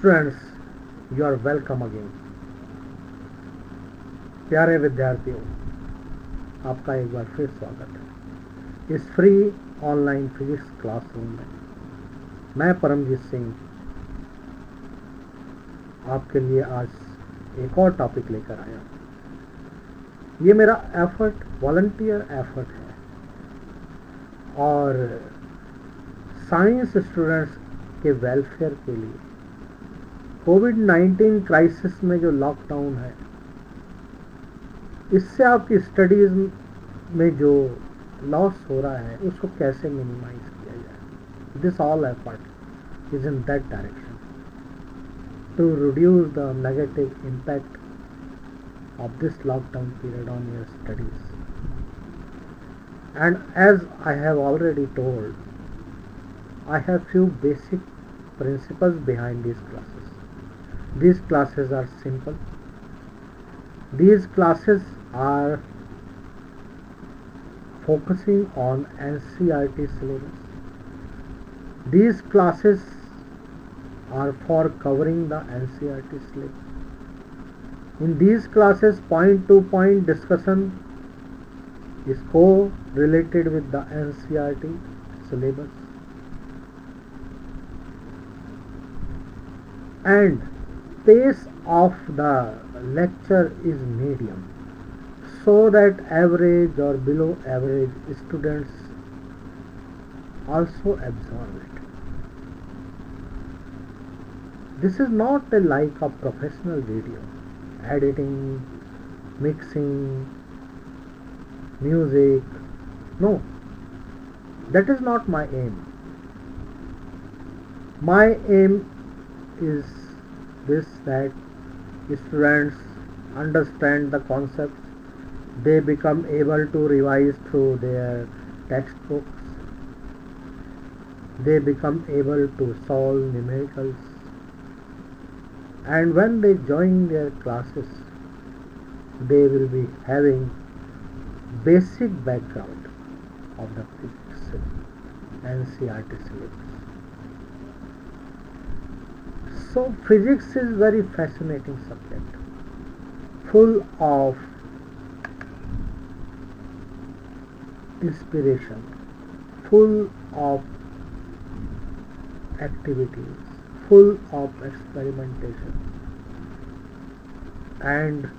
Students, you are welcome again. प्यारे विद्यार्थियों, आपका एक बार फिर स्वागत है इस फ्री ऑनलाइन फिजिक्स क्लासरूम में। मैं परमजीत सिंह आपके लिए आज एक और टॉपिक लेकर आया हूँ। ये मेरा एफर्ट वॉलंटियर एफर्ट है और साइंस स्टूडेंट्स के वेलफेयर के लिए कोविड-19 क्राइसिस में जो लॉकडाउन है, इससे आपकी स्टडीज़ में जो लॉस हो रहा है उसको कैसे मिनिमाइज किया जाए। This all effort is in that direction to reduce the negative impact of this lockdown period on your studies. And as I have already told, I have few basic principles behind these classes. These classes are simple. These classes are focusing on NCERT syllabus. These classes are for covering the NCERT syllabus. In these classes, point-to-point discussion is co-related with the NCERT syllabus, and pace of the lecture is medium, so that average or below average students also absorb it. This is not like a professional video editing, mixing, music. No, that is not my aim. My aim is this, that students understand the concepts, they become able to revise through their textbooks, they become able to solve numericals, and when they join their classes, they will be having basic background of the physics NCERT syllabus. So physics is very fascinating subject, full of inspiration, full of activities, full of experimentation, and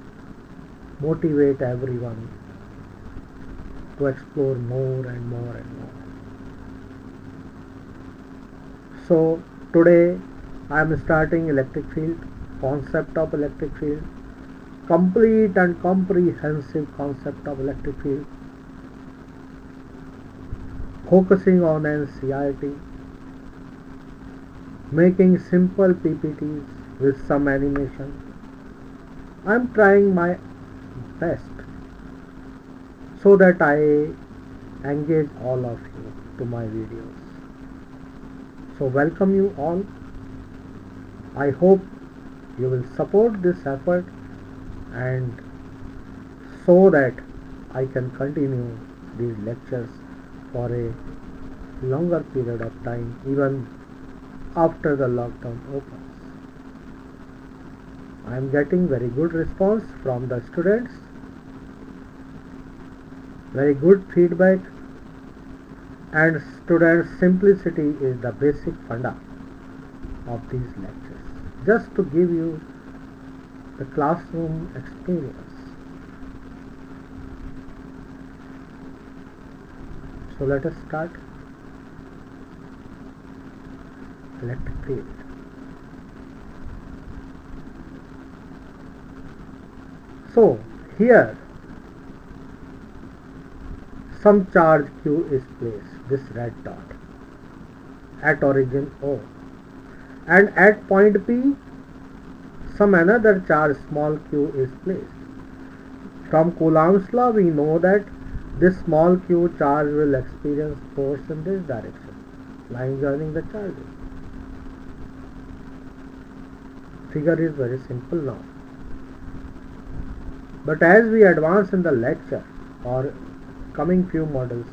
motivate everyone to explore more and more and more. So today I am starting electric field, concept of electric field, complete and comprehensive concept of electric field, focusing on NCERT, making simple PPTs with some animation. I am trying my best so that I engage all of you to my videos. So welcome you all. I hope you will support this effort, and so that I can continue these lectures for a longer period of time, even after the lockdown opens. I am getting very good response from the students, very good feedback, and students' simplicity is the basic funda of these lectures, just to give you the classroom experience. So let us start. Electric field. So here some charge q is placed, this red dot, at origin O, and at point P some another charge small q is placed. From Coulomb's law we know that this small q charge will experience force in this direction, line joining the charges. Figure is very simple now. But as we advance in the lecture or coming few models,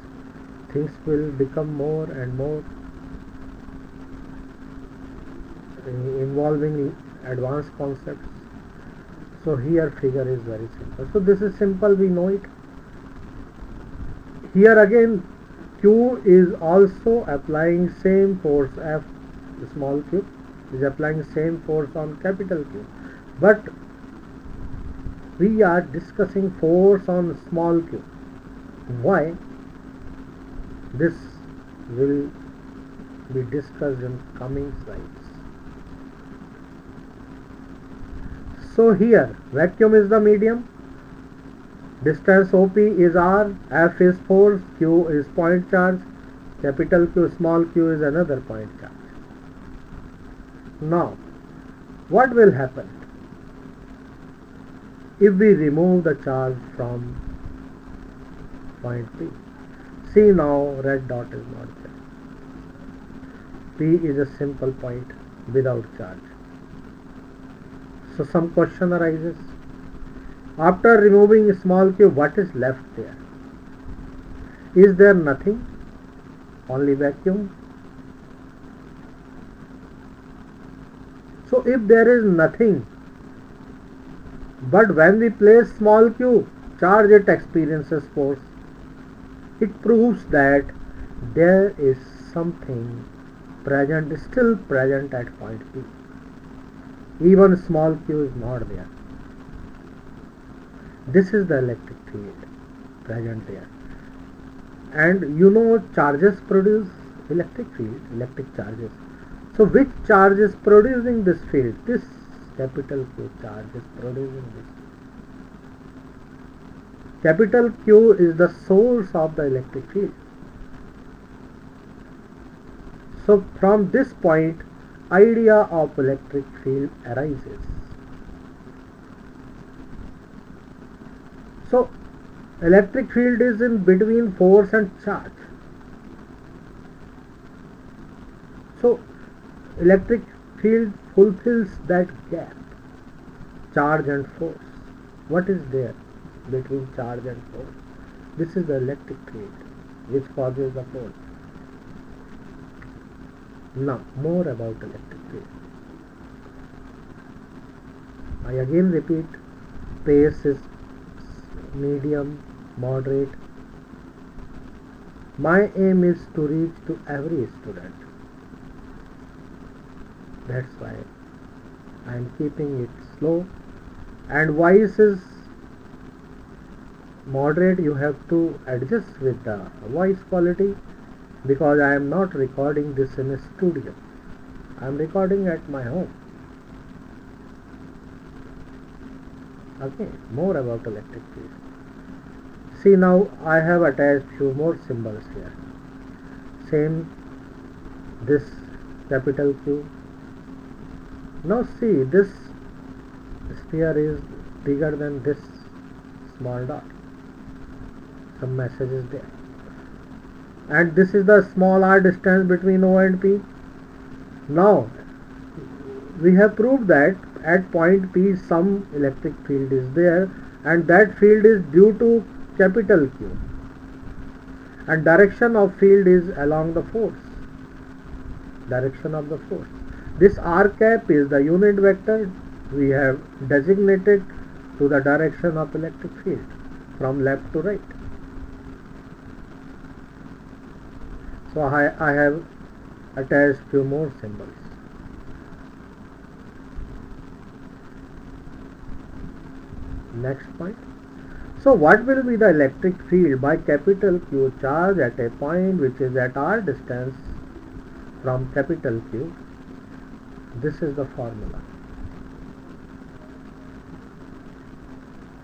things will become more and more involving advanced concepts. So here figure is very simple. So this is simple, we know it. Here again Q is also applying same force, F small q is applying same force on capital Q, but we are discussing force on small q. Why? This will be discussed in coming slides. So here vacuum is the medium, distance OP is R, F is force, Q is point charge, capital Q, small q is another point charge. Now what will happen if we remove the charge from point P? See, now red dot is not there. P is a simple point without charge. So some question arises. After removing small q, what is left there? Is there nothing? Only vacuum? So if there is nothing, but when we place small q, charge, it experiences force. It proves that there is something present, still present at point P. Even small q is not there. This is the electric field present there. And you know charges produce electric field, electric charges. So which charge is producing this field? This capital Q charge is producing this. Capital Q is the source of the electric field. So from this point, idea of electric field arises. So electric field is in between force and charge. So electric field fulfills that gap, charge and force. What is there between charge and force? This is the electric field which causes the force. Now more about electric field. I again repeat, pace is medium, moderate. My aim is to reach to every student. That's why I am keeping it slow. And voice is moderate. You have to adjust with the voice quality, because I am not recording this in a studio. I am recording at my home. Okay, more about electric field. See, now I have attached few more symbols here. Same, this capital Q. Now see, this sphere is bigger than this small dot. Some message is there. And this is the small r distance between O and P. Now we have proved that at point P some electric field is there, and that field is due to capital Q, and direction of field is along the force. Direction of the force. This r cap is the unit vector we have designated to the direction of electric field from left to right. So I have attached few more symbols. Next point. So what will be the electric field by capital Q charge at a point which is at r distance from capital Q? This is the formula.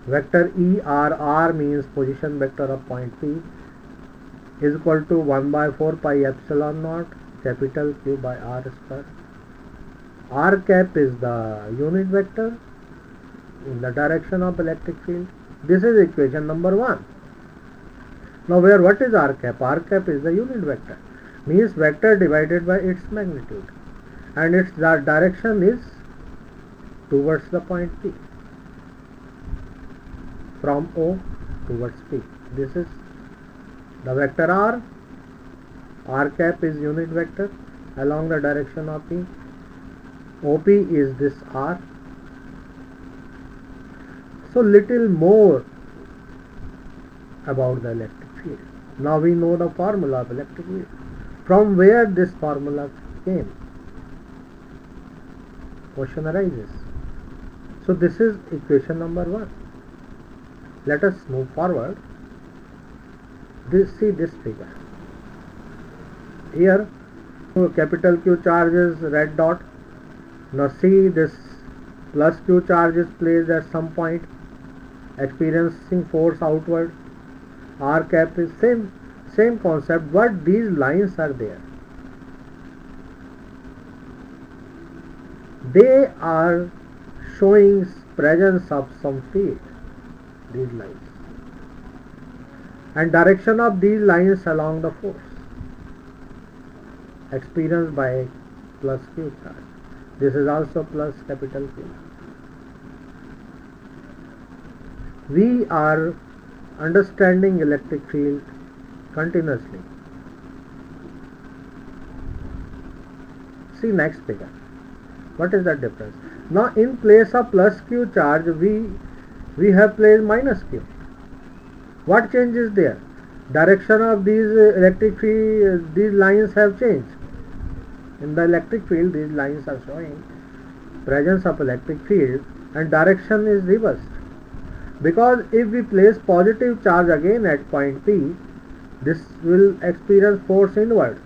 Vector ER means position vector of point P is equal to 1 by 4 pi epsilon naught capital Q by r square. R cap is the unit vector in the direction of electric field. This is equation number 1. Now what is r cap? R cap is the unit vector, means vector divided by its magnitude, and its direction is towards the point P, from O towards P. This is the vector r. R cap is unit vector along the direction of P. OP is this R. So little more about the electric field. Now we know the formula of electric field. From where this formula came? Question arises. So this is equation number 1. Let us move forward. See this figure. Here capital Q charge is red dot. Now see this plus Q charge is placed at some point experiencing force outward. R cap is same concept, but these lines are there. They are showing presence of some field, these lines, and direction of these lines along the force experienced by plus Q charge. This is also plus capital Q. We are understanding electric field continuously. See next figure. What is the difference? Now in place of plus Q charge we have placed minus Q. What changes there? Direction of these electric field, these lines have changed. In the electric field these lines are showing presence of electric field and direction is reversed. Because if we place positive charge again at point P, this will experience force inward.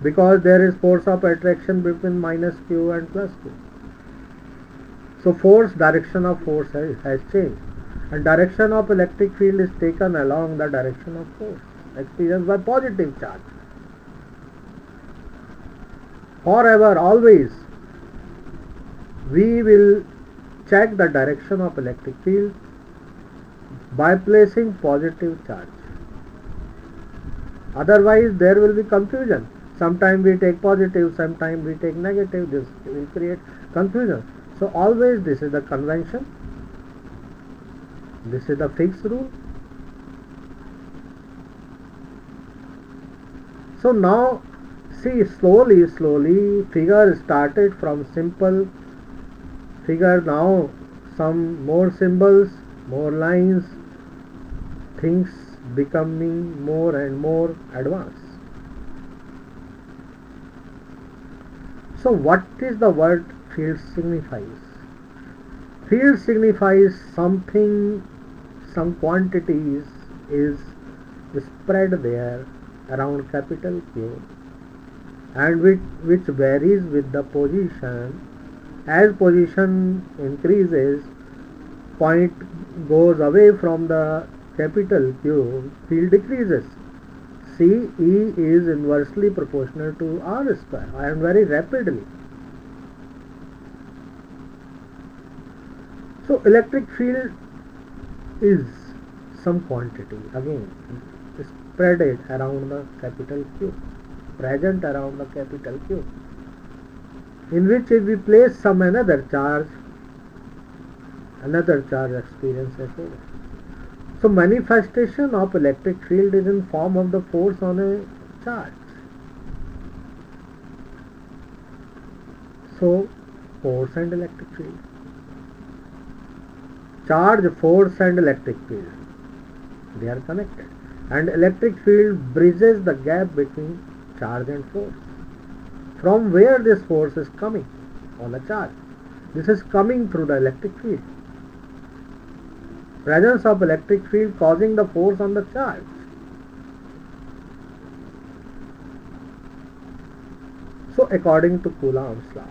Because there is force of attraction between minus Q and plus Q. So direction of force has changed. And direction of electric field is taken along the direction of force experienced by positive charge. Forever, always, we will check the direction of electric field by placing positive charge. Otherwise, there will be confusion. Sometimes we take positive, sometimes we take negative. This will create confusion. So always this is the convention. This is the fixed rule. So now see slowly figure started from simple figure, now some more symbols, more lines, things becoming more and more advanced. So what is the word field signifies? Field signifies something, some quantities is spread there around capital Q and which varies with the position. As position increases, point goes away from the capital Q, field decreases. See, E is inversely proportional to R square and very rapidly. So electric field is some quantity again spread around the capital Q, present around the capital Q, in which if we place some another charge experiences force. So manifestation of electric field is in form of the force on a charge. So force and electric field. Charge, force and electric field, they are connected, and electric field bridges the gap between charge and force. From where this force is coming on a charge? This is coming through the electric field. Presence of electric field causing the force on the charge. So according to Coulomb's law,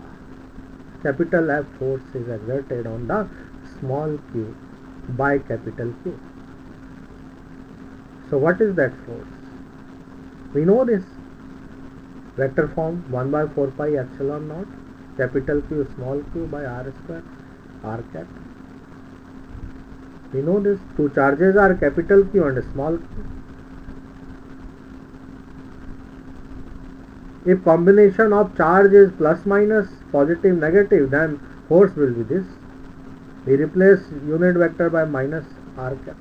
capital F force is exerted on the small q by capital Q. So what is that force? We know this. Vector form 1 by 4 pi epsilon naught capital Q small q by R square R cap. We know this. Two charges are capital Q and small q. If combination of charge is plus minus, positive negative, then force will be this. We replace unit vector by minus R cap.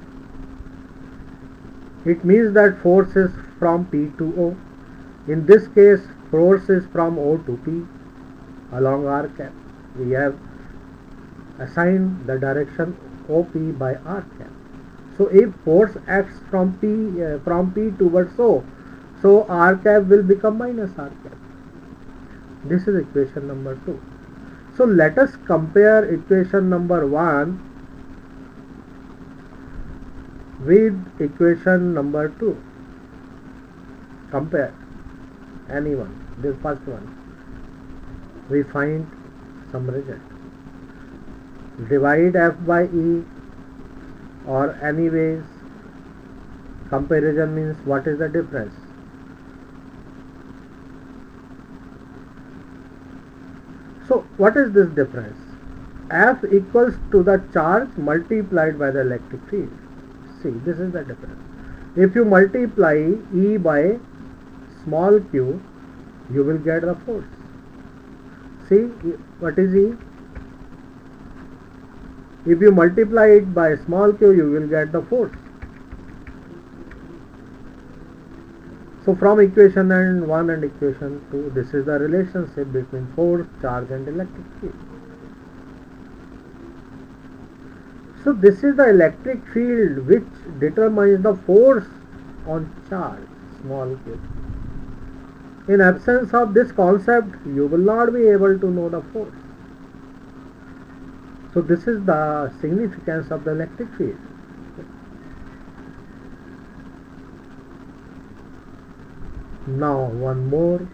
It means that force is from P to O. In this case, force is from O to P. along r cap. We have assigned the direction OP by r cap. So if force acts from P towards O, so r cap will become minus r cap. This is equation number 2. So let us compare equation number 1 with equation number 2. Compare any one. This first one. We find some result. Divide F by E, or anyways comparison means what is the difference. So what is this difference? F equals to the charge multiplied by the electric field. See, this is the difference. If you multiply E by small q, you will get the force. See, what is E? If you multiply it by small q, you will get the force. So from equation 1 and equation 2, this is the relationship between force, charge and electric field. So this is the electric field which determines the force on charge, small q. In absence of this concept, you will not be able to know the force. So this is the significance of the electric field. Now one more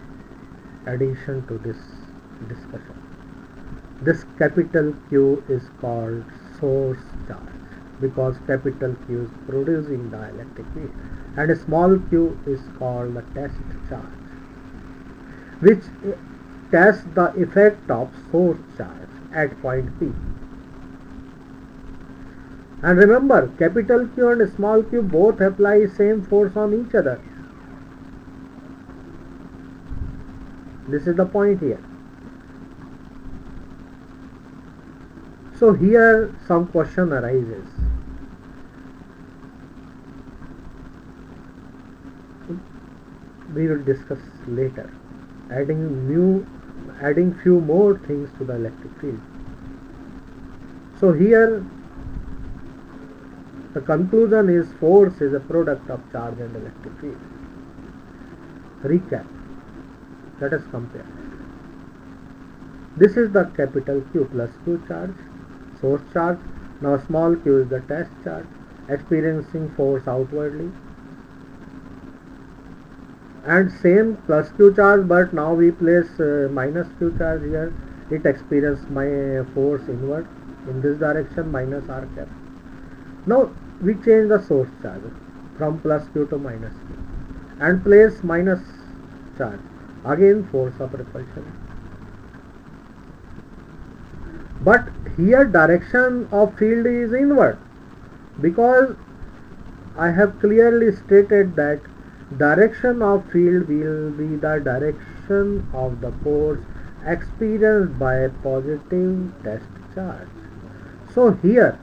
addition to this discussion. This capital Q is called source charge because capital Q is producing the electric field, and a small q is called the test charge, which tests the effect of source charge at point P. And remember, capital Q and small q both apply same force on each other. This is the point here. So here some question arises. We will discuss later, adding few more things to the electric field. So here the conclusion is force is a product of charge and electric field. Recap. Let us compare. This is the capital Q plus Q charge, source charge. Now small q is the test charge, experiencing force outwardly. And same plus q charge, but now we place minus q charge here. It experiences my force inward in this direction, minus r cap. Now we change the source charge from plus q to minus q and place minus charge. Again force of repulsion. But here direction of field is inward, because I have clearly stated that direction of field will be the direction of the force experienced by a positive test charge. So here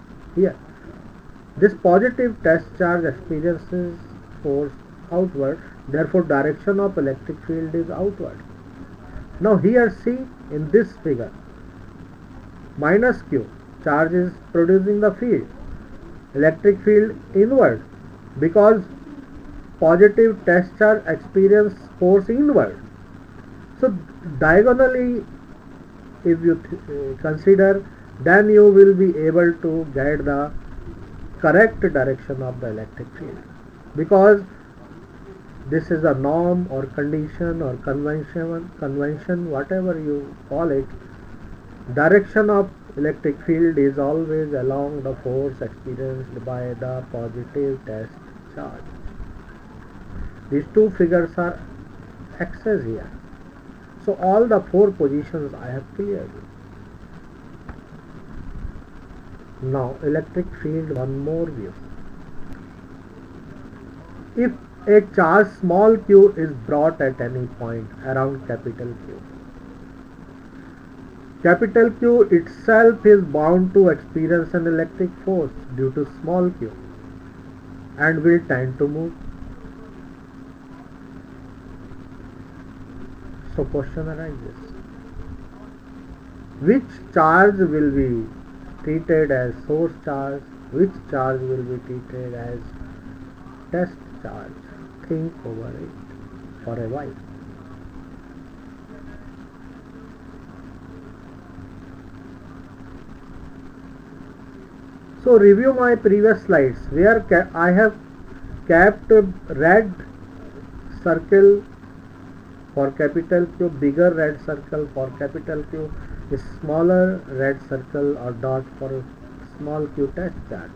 this positive test charge experiences force outward, therefore direction of electric field is outward. Now here see in this figure, minus q charge is producing the field, electric field inward, because positive test charge experience force inward. So diagonally if you consider, then you will be able to get the correct direction of the electric field, because this is a norm or condition or convention, whatever you call it. Direction of electric field is always along the force experienced by the positive test charge. These two figures are axes here. So all the four positions I have cleared. Now electric field, one more view. If a charge small q is brought at any point around capital Q, capital Q itself is bound to experience an electric force due to small q and will tend to move. So question arises, Which charge will be treated as source charge? Which charge will be treated as test charge? Think over it for a while. So review my previous slides where I have kept red circle for capital Q, bigger red circle for capital Q, a smaller red circle or dot for small q test charge.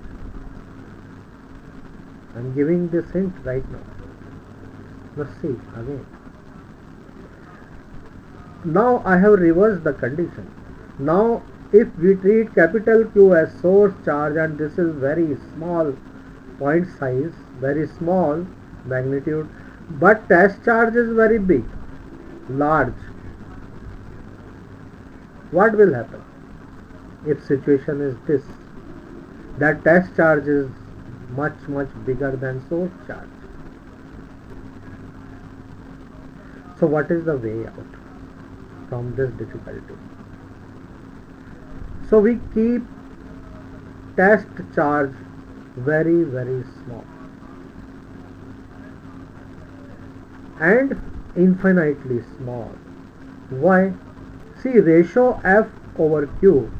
I am giving this hint right now. Let's see again. Now I have reversed the condition. Now if we treat capital Q as source charge and this is very small point size, very small magnitude, but test charge is very big, large, what will happen if situation is this, that test charge is much bigger than source charge? So what is the way out from this difficulty? So we keep test charge very small and infinitely small. Why? See, ratio F over Q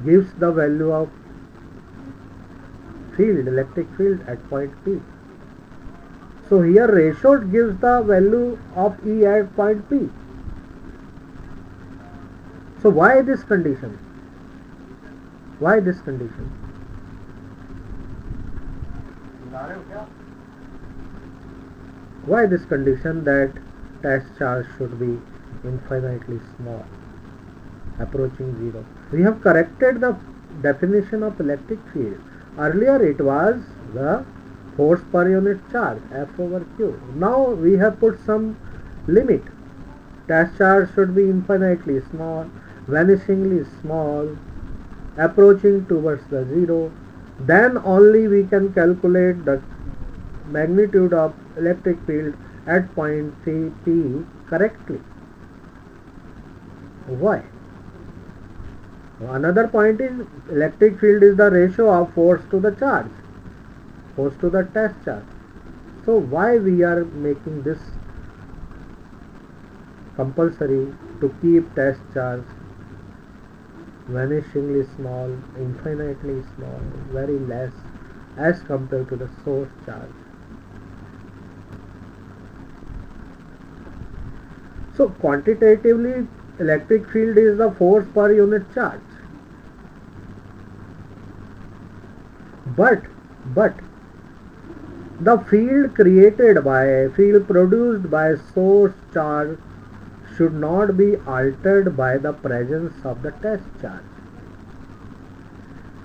gives the value of field, electric field at point P. So here ratio gives the value of E at point P. So why this condition? Why this condition? Why this condition that test charge should be infinitely small, approaching zero? We have corrected the definition of electric field. Earlier it was the force per unit charge, F over Q. Now we have put some limit. Test charge should be infinitely small, vanishingly small, approaching towards the zero. Then only we can calculate the magnitude of electric field at point P correctly. Why? Another point is electric field is the ratio of force to the charge, force to the test charge. So why we are making this compulsory to keep test charge vanishingly small, infinitely small, very less as compared to the source charge? So quantitatively electric field is the force per unit charge. But the field produced by source charge should not be altered by the presence of the test charge.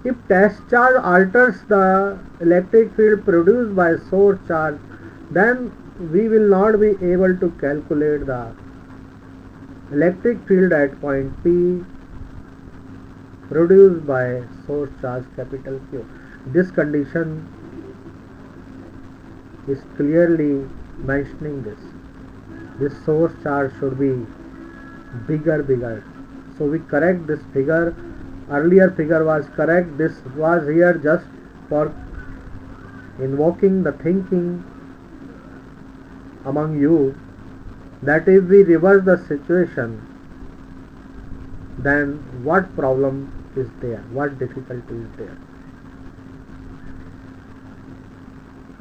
If test charge alters the electric field produced by source charge, then we will not be able to calculate the electric field at point P produced by source charge capital Q. This condition is clearly mentioning this. This source charge should be bigger. So we correct this figure. Earlier figure was correct. This was here just for invoking the thinking among you that if we reverse the situation, then what problem is there? What difficulty is there?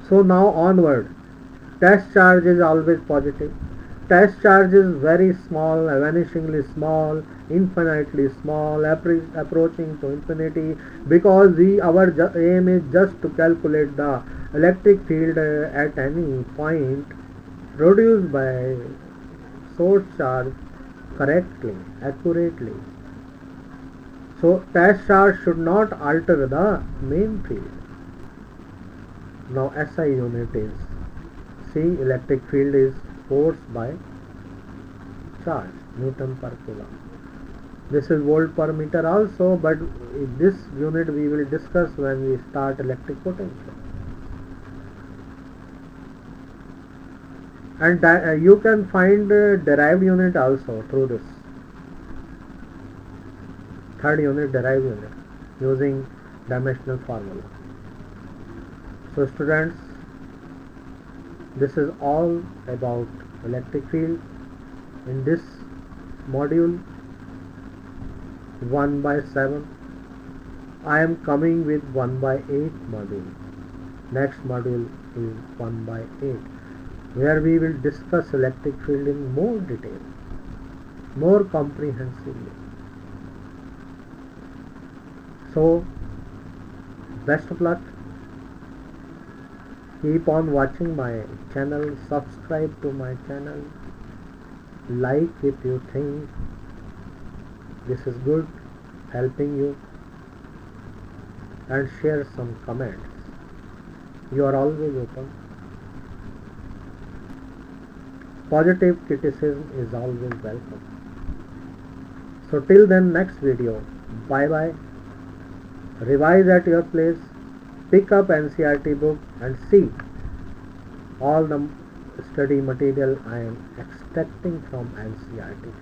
So now onward, test charge is always positive. Test charge is very small, vanishingly small, infinitely small, approaching to infinity, because our aim is just to calculate the electric field at any point produced by source charge correctly, accurately. So test charge should not alter the main field. Now SI unit is, see, electric field is force by charge, Newton per coulomb. This is volt per meter also, but this unit we will discuss when we start electric potential. And you can find derived unit also through this. third unit derived unit using dimensional formula. So students, this is all about electric field. In this module 1 by 7, I am coming with 1 by 8 module. Next module is 1 by 8, where we will discuss electric field in more detail, more comprehensively. So, best of luck. Keep on watching my channel, subscribe to my channel, like if you think this is good, helping you, and share some comments. You are always open. Positive criticism is always welcome. So till then, next video. Bye bye. Revise at your place. Pick up NCERT book and see all the study material I am extracting from NCERT,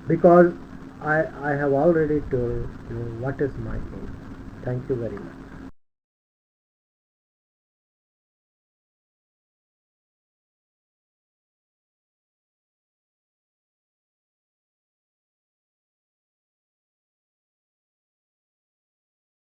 because I have already told you what is my aim. Thank you very much.